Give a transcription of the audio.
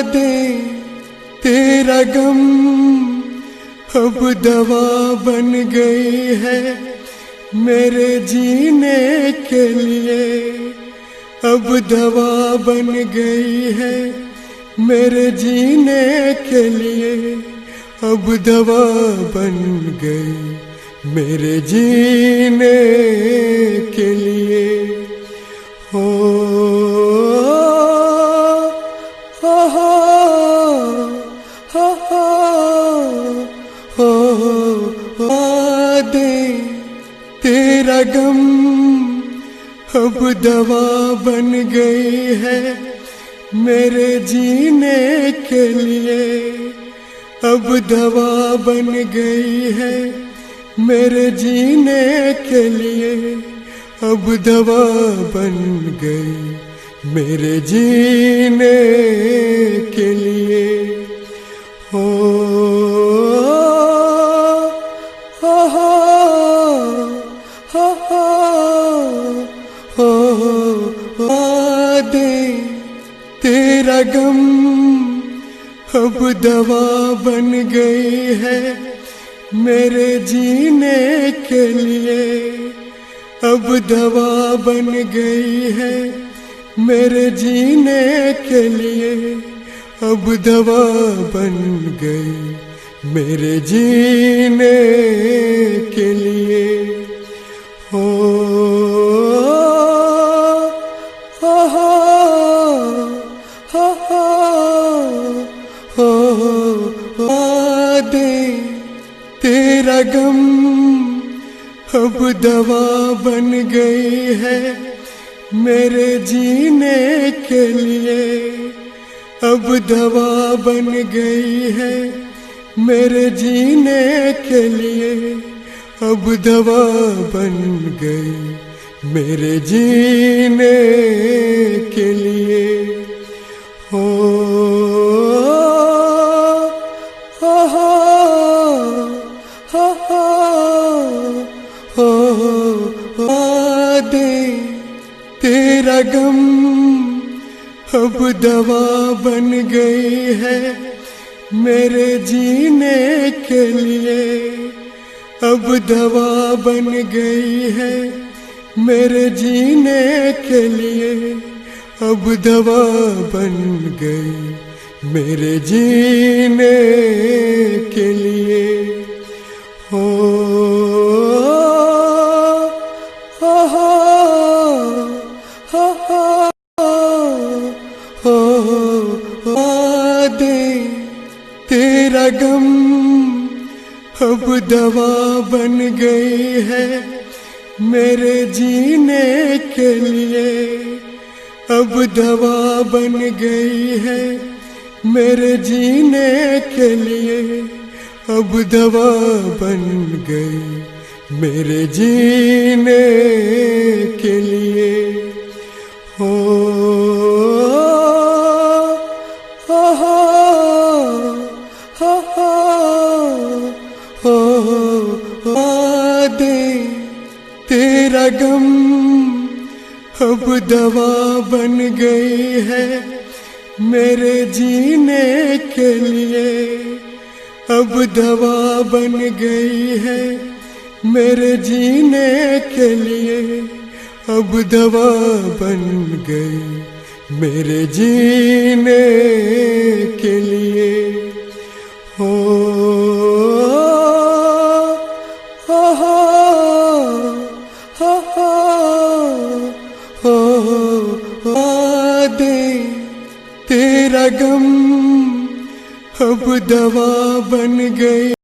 दे तेरा गम अब दवा बन गई है मेरे जीने के लिए। अब दवा बन गई है मेरे जीने के लिए। अब दवा बन गई मेरे जीने के लिए। हो दे तेरा गम अब दवा बन गई है मेरे जीने के लिए। अब दवा बन गई है मेरे जीने के लिए। अब दवा बन गई मेरे जीने के लिए। हो दे तेरा गम अब दवा बन गई है मेरे जीने के लिए। अब दवा बन गई है मेरे जीने के लिए। अब दवा बन गई मेरे जीने के लिए। हो दे तेरा गम अब दवा बन गई है मेरे जीने के लिए। अब दवा बन गई है मेरे जीने के लिए। अब दवा बन गई मेरे जीने के लिए। हो दे तेरा गम अब दवा बन गई है मेरे जीने के लिए। अब दवा बन गई है मेरे जीने के लिए। अब दवा बन गई मेरे जीने के लिए। हो दे तेरा गम अब दवा बन गई है मेरे जीने के लिए। अब दवा बन गई है मेरे जीने के लिए। अब दवा बन गई मेरे जीने के लिए। हो दे तेरा गम अब दवा बन गई है मेरे जीने के लिए। अब दवा बन गई है मेरे जीने के लिए। अब दवा बन गई मेरे जीने के लिए। हो दे तेरा गम अब दवा बन गई।